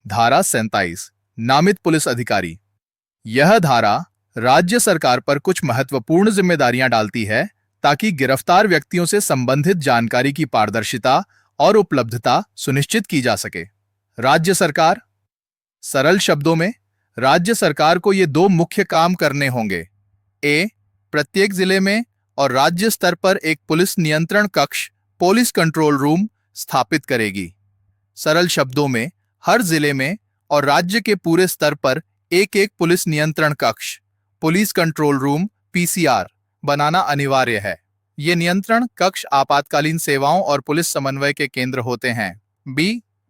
धारा 47 नामित पुलिस अधिकारी। यह धारा राज्य सरकार पर कुछ महत्वपूर्ण जिम्मेदारियां डालती है ताकि गिरफ्तार व्यक्तियों से संबंधित जानकारी की पारदर्शिता और उपलब्धता सुनिश्चित की जा सके। राज्य सरकार, सरल शब्दों में, राज्य सरकार को ये दो मुख्य काम करने होंगे। प्रत्येक जिले में और राज्य स्तर पर एक पुलिस नियंत्रण कक्ष, पुलिस कंट्रोल रूम स्थापित करेगी। सरल शब्दों में, हर जिले में और राज्य के पूरे स्तर पर एक एक पुलिस नियंत्रण कक्ष, पुलिस कंट्रोल रूम पीसीआर बनाना अनिवार्य है। ये नियंत्रण कक्ष आपातकालीन सेवाओं और पुलिस समन्वय के केंद्र होते हैं।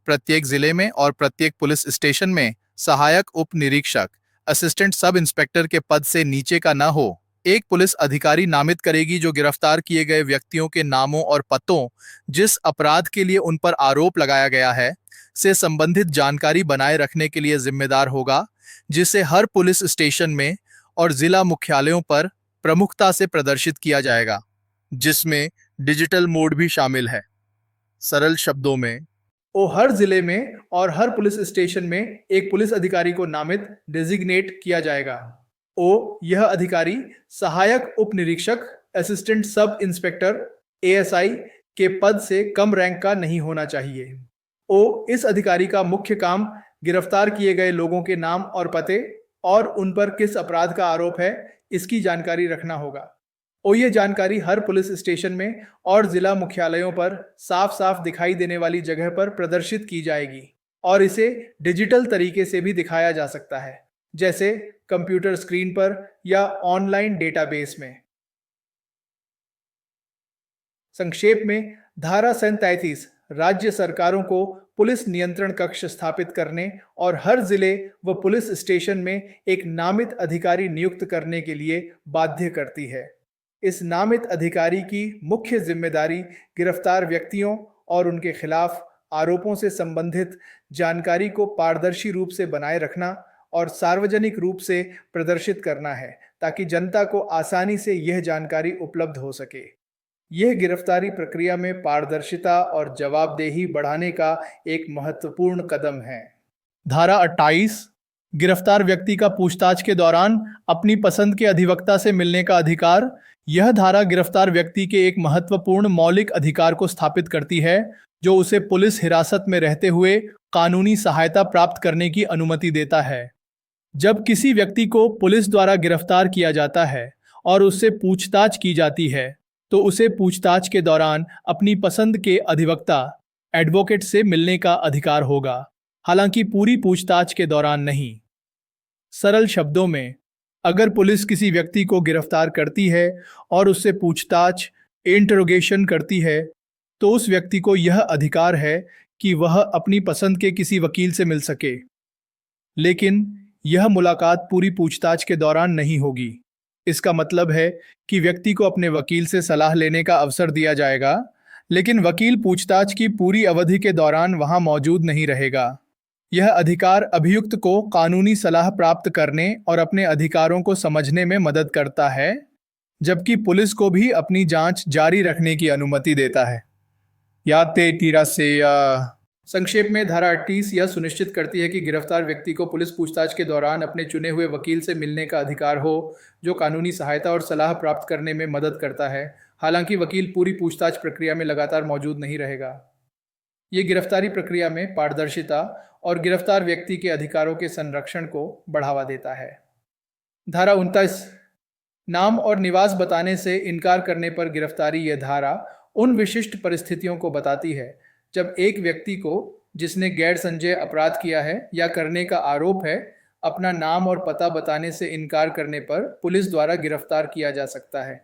प्रत्येक जिले में और प्रत्येक पुलिस स्टेशन में सहायक उप निरीक्षक, असिस्टेंट सब इंस्पेक्टर के पद से नीचे का न हो, एक पुलिस अधिकारी नामित करेगी जो गिरफ्तार किए गए व्यक्तियों के नामों और पतों, जिस अपराध के लिए उन पर आरोप लगाया गया है, से संबंधित जानकारी बनाए रखने के लिए जिम्मेदार होगा, जिसे हर पुलिस स्टेशन में और जिला मुख्यालयों पर प्रमुखता से प्रदर्शित किया जाएगा, जिसमें डिजिटल मोड भी शामिल है। सरल शब्दों में, हर जिले में और हर पुलिस स्टेशन में एक पुलिस अधिकारी को नामित डेजिग्नेट किया जाएगा। यह अधिकारी सहायक उप निरीक्षक, असिस्टेंट सब इंस्पेक्टर, एएसआई के पद से कम रैंक का नहीं होना चाहिए। इस अधिकारी का मुख्य काम गिरफ्तार किए गए लोगों के नाम और पते और उन पर किस अपराध का आरोप है, इसकी जानकारी रखना होगा। ये जानकारी हर पुलिस स्टेशन में और जिला मुख्यालयों पर साफ साफ दिखाई देने वाली जगह पर प्रदर्शित की जाएगी और इसे डिजिटल तरीके से भी दिखाया जा सकता है, जैसे कंप्यूटर स्क्रीन पर या ऑनलाइन डेटाबेस में। संक्षेप में, धारा 37 राज्य सरकारों को पुलिस नियंत्रण कक्ष स्थापित करने और हर जिले व पुलिस स्टेशन में एक नामित अधिकारी नियुक्त करने के लिए बाध्य करती है। इस नामित अधिकारी की मुख्य जिम्मेदारी गिरफ्तार व्यक्तियों और उनके खिलाफ आरोपों से संबंधित जानकारी को पारदर्शी रूप से बनाए रखना और सार्वजनिक रूप से प्रदर्शित करना है, ताकि जनता को आसानी से यह जानकारी उपलब्ध हो सके। यह गिरफ्तारी प्रक्रिया में पारदर्शिता और जवाबदेही बढ़ाने का एक महत्वपूर्ण कदम है। धारा 28 गिरफ्तार व्यक्ति का पूछताछ के दौरान अपनी पसंद के अधिवक्ता से मिलने का अधिकार। यह धारा गिरफ्तार व्यक्ति के एक महत्वपूर्ण मौलिक अधिकार को स्थापित करती है, जो उसे पुलिस हिरासत में रहते हुए कानूनी सहायता प्राप्त करने की अनुमति देता है। जब किसी व्यक्ति को पुलिस द्वारा गिरफ्तार किया जाता है और उससे पूछताछ की जाती है, तो उसे पूछताछ के दौरान अपनी पसंद के अधिवक्ता, एडवोकेट से मिलने का अधिकार होगा, हालांकि पूरी पूछताछ के दौरान नहीं। सरल शब्दों में, अगर पुलिस किसी व्यक्ति को गिरफ्तार करती है और उससे पूछताछ, इंटरोगेशन करती है, तो उस व्यक्ति को यह अधिकार है कि वह अपनी पसंद के किसी वकील से मिल सके। लेकिन यह मुलाकात पूरी पूछताछ के दौरान नहीं होगी। इसका मतलब है कि व्यक्ति को अपने वकील से सलाह लेने का अवसर दिया जाएगा, लेकिन वकील पूछताछ की पूरी अवधि के दौरान वहां मौजूद नहीं रहेगा। यह अधिकार अभियुक्त को कानूनी सलाह प्राप्त करने और अपने अधिकारों को समझने में मदद करता है, जबकि पुलिस को भी अपनी जांच जारी रखने की अनुमति देता है। संक्षेप में, धारा 38 यह सुनिश्चित करती है कि गिरफ्तार व्यक्ति को पुलिस पूछताछ के दौरान अपने चुने हुए वकील से मिलने का अधिकार हो, जो कानूनी सहायता और सलाह प्राप्त करने में मदद करता है, हालांकि वकील पूरी पूछताछ प्रक्रिया में लगातार मौजूद नहीं रहेगा। ये गिरफ्तारी प्रक्रिया में पारदर्शिता और गिरफ्तार व्यक्ति के अधिकारों के संरक्षण को बढ़ावा देता है। धारा 29 नाम और निवास बताने से इनकार करने पर गिरफ्तारी। यह धारा उन विशिष्ट परिस्थितियों को बताती है जब एक व्यक्ति को, जिसने गैर संज्ञेय अपराध किया है या करने का आरोप है, अपना नाम और पता बताने से इनकार करने पर पुलिस द्वारा गिरफ्तार किया जा सकता है।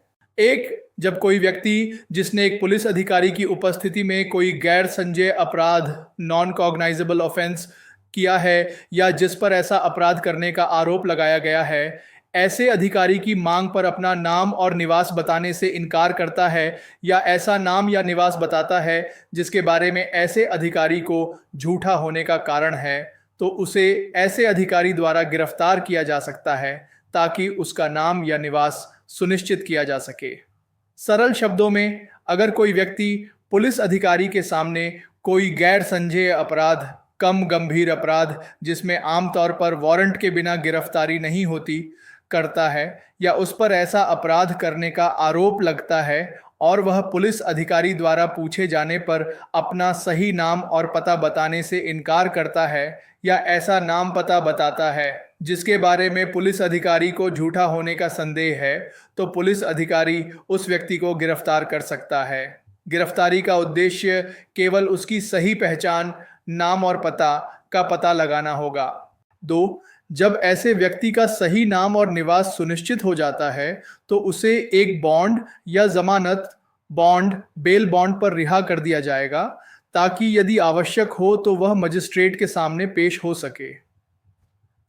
जब कोई व्यक्ति जिसने एक पुलिस अधिकारी की उपस्थिति में कोई गैर संज्ञेय अपराध, नॉन कॉग्नाइजेबल ऑफेंस किया है या जिस पर ऐसा अपराध करने का आरोप लगाया गया है, ऐसे अधिकारी की मांग पर अपना नाम और निवास बताने से इनकार करता है या ऐसा नाम या निवास बताता है जिसके बारे में ऐसे अधिकारी को झूठा होने का कारण है, तो उसे ऐसे अधिकारी द्वारा गिरफ्तार किया जा सकता है ताकि उसका नाम या निवास सुनिश्चित किया जा सके। सरल शब्दों में, अगर कोई व्यक्ति पुलिस अधिकारी के सामने कोई गैर संज्ञेय अपराध कम गंभीर अपराध जिसमें आमतौर पर वारंट के बिना गिरफ्तारी नहीं होती करता है, या उस पर ऐसा अपराध करने का आरोप लगता है और वह पुलिस अधिकारी द्वारा पूछे जाने पर अपना सही नाम और पता बताने से इनकार करता है या ऐसा नाम पता बताता है जिसके बारे में पुलिस अधिकारी को झूठा होने का संदेह है, तो पुलिस अधिकारी उस व्यक्ति को गिरफ्तार कर सकता है। गिरफ्तारी का उद्देश्य केवल उसकी सही पहचान, नाम और पता का पता लगाना होगा। 2. जब ऐसे व्यक्ति का सही नाम और निवास सुनिश्चित हो जाता है तो उसे एक बॉन्ड या जमानत बॉन्ड, बेल बॉन्ड पर रिहा कर दिया जाएगा ताकि यदि आवश्यक हो तो वह मजिस्ट्रेट के सामने पेश हो सके।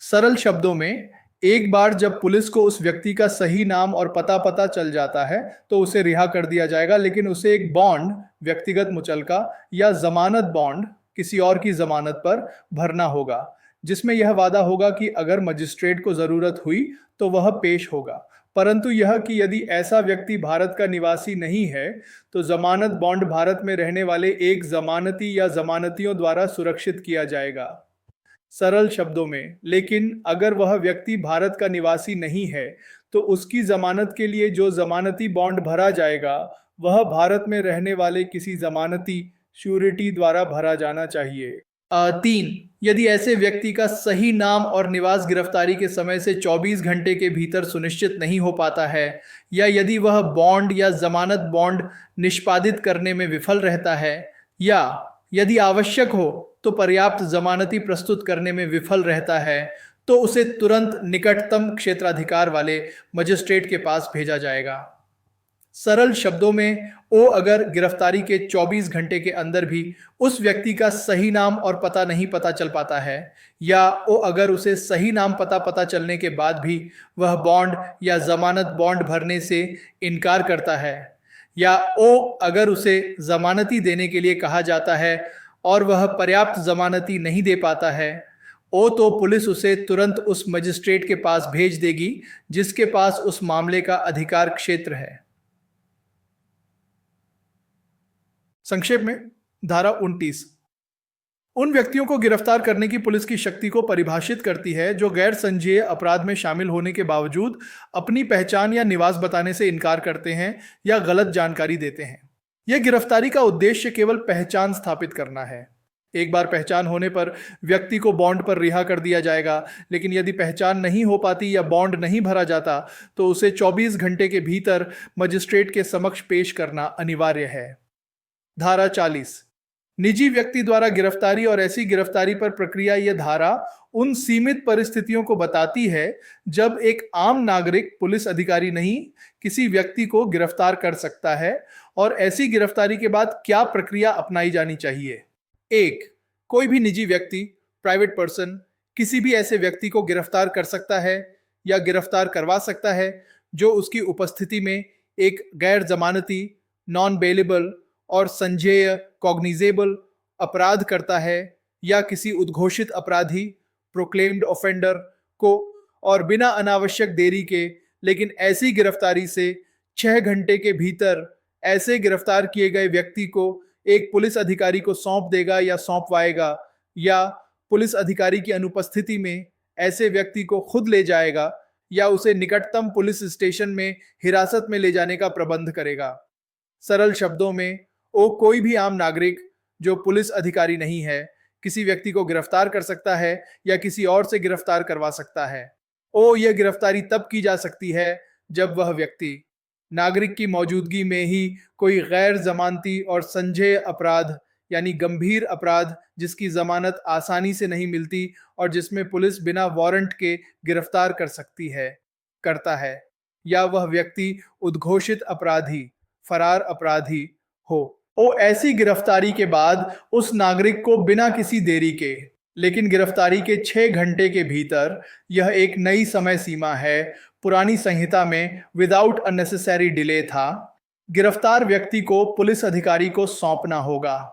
सरल शब्दों में, एक बार जब पुलिस को उस व्यक्ति का सही नाम और पता चल जाता है तो उसे रिहा कर दिया जाएगा, लेकिन उसे एक बॉन्ड, व्यक्तिगत मुचलका या जमानत बॉन्ड किसी और की जमानत पर भरना होगा, जिसमें यह वादा होगा कि अगर मजिस्ट्रेट को जरूरत हुई तो वह पेश होगा, परंतु यह कि यदि ऐसा व्यक्ति भारत का निवासी नहीं है तो जमानत बॉन्ड भारत में रहने वाले एक जमानती या जमानतियों द्वारा सुरक्षित किया जाएगा। सरल शब्दों में, लेकिन अगर वह व्यक्ति भारत का निवासी नहीं है तो उसकी जमानत के लिए जो जमानती बॉन्ड भरा जाएगा वह भारत में रहने वाले किसी जमानती श्योरिटी द्वारा भरा जाना चाहिए। 3. यदि ऐसे व्यक्ति का सही नाम और निवास गिरफ्तारी के समय से 24 घंटे के भीतर सुनिश्चित नहीं हो पाता है, या यदि वह बॉन्ड या जमानत बॉन्ड निष्पादित करने में विफल रहता है, या यदि आवश्यक हो तो पर्याप्त जमानती प्रस्तुत करने में विफल रहता है, तो उसे तुरंत निकटतम क्षेत्राधिकार वाले मजिस्ट्रेट के पास भेजा जाएगा। सरल शब्दों में, अगर गिरफ्तारी के 24 घंटे के अंदर भी उस व्यक्ति का सही नाम और पता नहीं पता चल पाता है, या अगर उसे सही नाम पता चलने के बाद भी वह बॉन्ड या जमानत बॉन्ड भरने से इनकार करता है, या अगर उसे जमानती देने के लिए कहा जाता है और वह पर्याप्त जमानती नहीं दे पाता है, तो पुलिस उसे तुरंत उस मजिस्ट्रेट के पास भेज देगी जिसके पास उस मामले का अधिकार क्षेत्र है। संक्षेप में, धारा 29 उन व्यक्तियों को गिरफ्तार करने की पुलिस की शक्ति को परिभाषित करती है जो गैर संज्ञेय अपराध में शामिल होने के बावजूद अपनी पहचान या निवास बताने से इनकार करते हैं या गलत जानकारी देते हैं। यह गिरफ्तारी का उद्देश्य केवल पहचान स्थापित करना है। एक बार पहचान होने पर व्यक्ति को बॉन्ड पर रिहा कर दिया जाएगा, लेकिन यदि पहचान नहीं हो पाती या बॉन्ड नहीं भरा जाता तो उसे 24 घंटे के भीतर मजिस्ट्रेट के समक्ष पेश करना अनिवार्य है। धारा 40 निजी व्यक्ति द्वारा गिरफ्तारी और ऐसी गिरफ्तारी पर प्रक्रिया। यह धारा उन सीमित परिस्थितियों को बताती है जब एक आम नागरिक पुलिस अधिकारी नहीं किसी व्यक्ति को गिरफ्तार कर सकता है और ऐसी गिरफ्तारी के बाद क्या प्रक्रिया अपनाई जानी चाहिए। 1. कोई भी निजी व्यक्ति, प्राइवेट पर्सन, किसी भी ऐसे व्यक्ति को गिरफ्तार कर सकता है या गिरफ्तार करवा सकता है जो उसकी उपस्थिति में एक गैर जमानती, नॉन बेलेबल और संज्ञेय कॉग्निजेबल अपराध करता है, या किसी उद्घोषित अपराधी, प्रोक्लेम्ड ऑफेंडर को, और बिना अनावश्यक देरी के, लेकिन ऐसी गिरफ्तारी से 6 घंटे के भीतर ऐसे गिरफ्तार किए गए व्यक्ति को एक पुलिस अधिकारी को सौंप देगा या सौंपवाएगा, या पुलिस अधिकारी की अनुपस्थिति में ऐसे व्यक्ति को खुद ले जाएगा या उसे निकटतम पुलिस स्टेशन में हिरासत में ले जाने का प्रबंध करेगा। सरल शब्दों में, कोई भी आम नागरिक जो पुलिस अधिकारी नहीं है किसी व्यक्ति को गिरफ्तार कर सकता है या किसी और से गिरफ्तार करवा सकता है। यह गिरफ्तारी तब की जा सकती है जब वह व्यक्ति नागरिक की मौजूदगी में ही कोई गैर जमानती और संज्ञेय अपराध यानी गंभीर अपराध जिसकी जमानत आसानी से नहीं मिलती और जिसमें पुलिस बिना वारंट के गिरफ्तार कर सकती है करता है, या वह व्यक्ति उद्घोषित अपराधी, फरार अपराधी हो। ऐसी गिरफ्तारी के बाद उस नागरिक को बिना किसी देरी के, लेकिन गिरफ्तारी के 6 घंटे के भीतर, यह एक नई समय सीमा है, पुरानी संहिता में विदाउट अननेसेसरी डिले था, गिरफ्तार व्यक्ति को पुलिस अधिकारी को सौंपना होगा।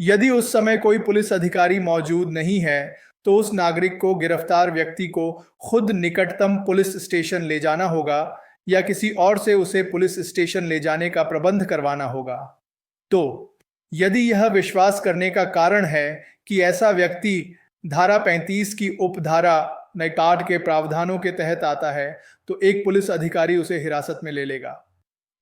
यदि उस समय कोई पुलिस अधिकारी मौजूद नहीं है तो उस नागरिक को गिरफ्तार व्यक्ति को खुद निकटतम पुलिस स्टेशन ले जाना होगा या किसी और से उसे पुलिस स्टेशन ले जाने का प्रबंध करवाना होगा। तो यदि यह विश्वास करने का कारण है कि ऐसा व्यक्ति धारा 35 की उपधारा नैकाट के प्रावधानों के तहत आता है, तो एक पुलिस अधिकारी उसे हिरासत में ले लेगा।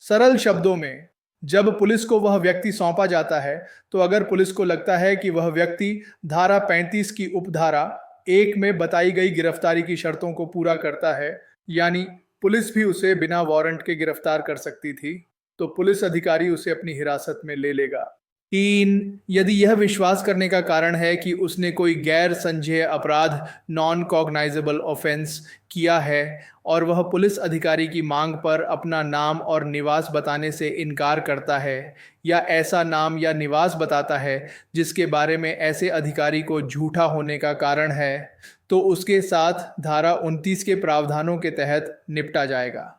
सरल शब्दों में, जब पुलिस को वह व्यक्ति सौंपा जाता है, तो अगर पुलिस को लगता है कि वह व्यक्ति धारा 35 की उपधारा 1 में बताई गई गिरफ्तारी की शर्तों को पूरा करता है, यानी पुलिस भी उसे बिना वारंट के गिरफ्तार कर सकती थी, तो पुलिस अधिकारी उसे अपनी हिरासत में ले लेगा। 3, यदि यह विश्वास करने का कारण है कि उसने कोई गैर संज्ञेय अपराध नॉन कॉग्नाइजेबल ऑफेंस किया है और वह पुलिस अधिकारी की मांग पर अपना नाम और निवास बताने से इनकार करता है, या ऐसा नाम या निवास बताता है जिसके बारे में ऐसे अधिकारी को झूठा होने का कारण है, तो उसके साथ धारा 29 के प्रावधानों के तहत निपटा जाएगा।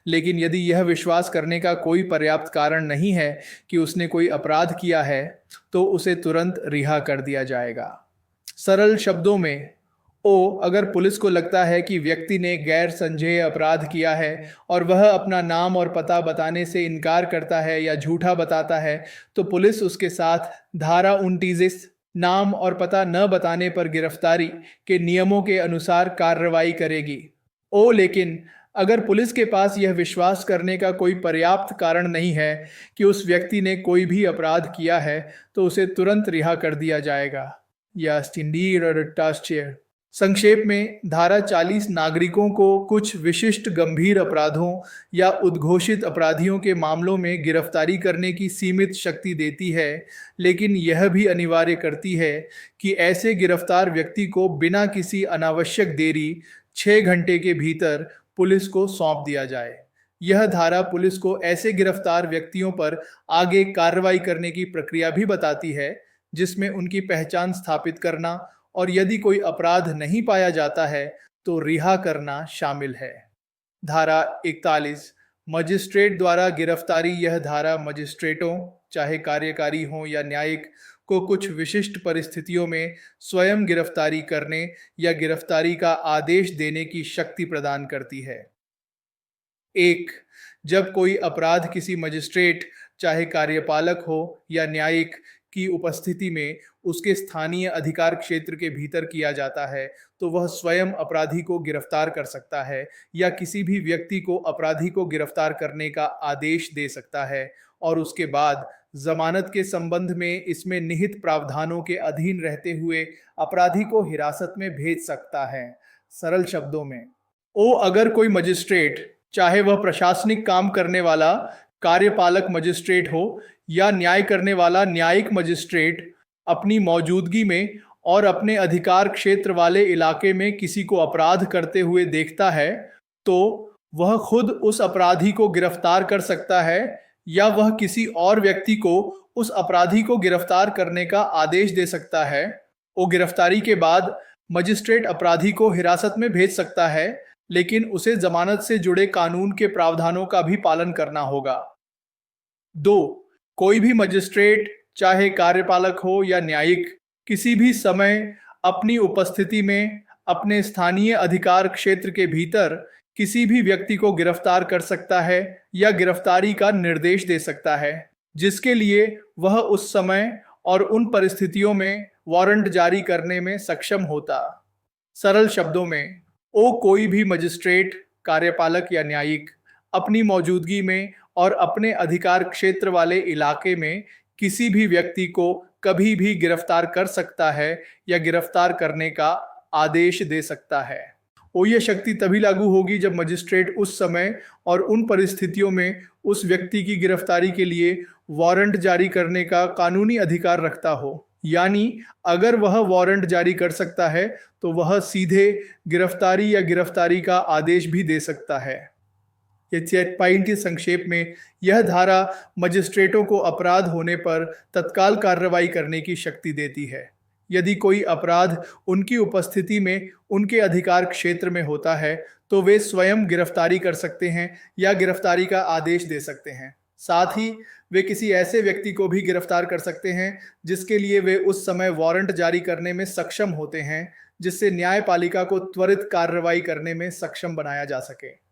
लेकिन यदि यह विश्वास करने का कोई पर्याप्त कारण नहीं है कि उसने कोई अपराध किया है, तो उसे तुरंत रिहा कर दिया जाएगा। सरल शब्दों में, अगर पुलिस को लगता है कि व्यक्ति ने गैर संज्ञेय अपराध किया है और वह अपना नाम और पता बताने से इनकार करता है या झूठा बताता है, तो पुलिस उसके साथ धारा 29 नाम और पता न बताने पर गिरफ्तारी के नियमों के अनुसार कार्रवाई करेगी। लेकिन अगर पुलिस के पास यह विश्वास करने का कोई पर्याप्त कारण नहीं है कि उस व्यक्ति ने कोई भी अपराध किया है, तो उसे तुरंत रिहा कर दिया जाएगा। या संक्षेप में, धारा 40 नागरिकों को कुछ विशिष्ट गंभीर अपराधों या उद्घोषित अपराधियों के मामलों में गिरफ्तारी करने की सीमित शक्ति देती है, लेकिन यह भी अनिवार्य करती है कि ऐसे गिरफ्तार व्यक्ति को बिना किसी अनावश्यक देरी 6 घंटे के भीतर पुलिस को सौंप दिया जाए। यह धारा पुलिस को ऐसे गिरफ्तार व्यक्तियों पर आगे कार्रवाई करने की प्रक्रिया भी बताती है, जिसमें उनकी पहचान स्थापित करना और यदि कोई अपराध नहीं पाया जाता है तो रिहा करना शामिल है। धारा 41 मजिस्ट्रेट द्वारा गिरफ्तारी। यह धारा मजिस्ट्रेटों, चाहे कार्यकारी हों या न्यायिक, को कुछ विशिष्ट परिस्थितियों में स्वयं गिरफ्तारी करने या गिरफ्तारी का आदेश देने की शक्ति प्रदान करती है। 1, जब कोई अपराध किसी मजिस्ट्रेट, चाहे कार्यपालक हो या न्यायिक, की उपस्थिति में उसके स्थानीय अधिकार क्षेत्र के भीतर किया जाता है, तो वह स्वयं अपराधी को गिरफ्तार कर सकता है या किसी भी व्यक्ति को अपराधी को गिरफ्तार करने का आदेश दे सकता है और उसके बाद जमानत के संबंध में इसमें निहित प्रावधानों के अधीन रहते हुए अपराधी को हिरासत में भेज सकता है। सरल शब्दों में, अगर कोई मजिस्ट्रेट, चाहे वह प्रशासनिक काम करने वाला कार्यपालक मजिस्ट्रेट हो या न्याय करने वाला न्यायिक मजिस्ट्रेट, अपनी मौजूदगी में और अपने अधिकार क्षेत्र वाले इलाके में किसी को अपराध करते हुए देखता है, तो वह खुद उस अपराधी को गिरफ्तार कर सकता है या वह किसी और व्यक्ति को उस अपराधी को गिरफ्तार करने का आदेश दे सकता है। गिरफ्तारी के बाद मजिस्ट्रेट अपराधी को हिरासत में भेज सकता है, लेकिन उसे जमानत से जुड़े कानून के प्रावधानों का भी पालन करना होगा। 2, कोई भी मजिस्ट्रेट, चाहे कार्यपालक हो या न्यायिक, किसी भी समय अपनी उपस्थिति में अपने स्थानीय अधिकार क्षेत्र के भीतर किसी भी व्यक्ति को गिरफ्तार कर सकता है या गिरफ्तारी का निर्देश दे सकता है, जिसके लिए वह उस समय और उन परिस्थितियों में वारंट जारी करने में सक्षम होता। सरल शब्दों में, कोई भी मजिस्ट्रेट, कार्यपालक या न्यायिक अपनी मौजूदगी में और अपने अधिकार क्षेत्र वाले इलाके में किसी भी व्यक्ति को कभी भी गिरफ्तार कर सकता है या गिरफ्तार करने का आदेश दे सकता है। यह शक्ति तभी लागू होगी जब मजिस्ट्रेट उस समय और उन परिस्थितियों में उस व्यक्ति की गिरफ्तारी के लिए वारंट जारी करने का कानूनी अधिकार रखता हो। यानी अगर वह वारंट जारी कर सकता है तो वह सीधे गिरफ्तारी या गिरफ्तारी का आदेश भी दे सकता है। पॉइंट के संक्षेप में, यह धारा मजिस्ट्रेटों को अपराध होने पर तत्काल कार्रवाई करने की शक्ति देती है। यदि कोई अपराध उनकी उपस्थिति में उनके अधिकार क्षेत्र में होता है तो वे स्वयं गिरफ्तारी कर सकते हैं या गिरफ्तारी का आदेश दे सकते हैं। साथ ही वे किसी ऐसे व्यक्ति को भी गिरफ्तार कर सकते हैं जिसके लिए वे उस समय वारंट जारी करने में सक्षम होते हैं, जिससे न्यायपालिका को त्वरित कार्रवाई करने में सक्षम बनाया जा सके।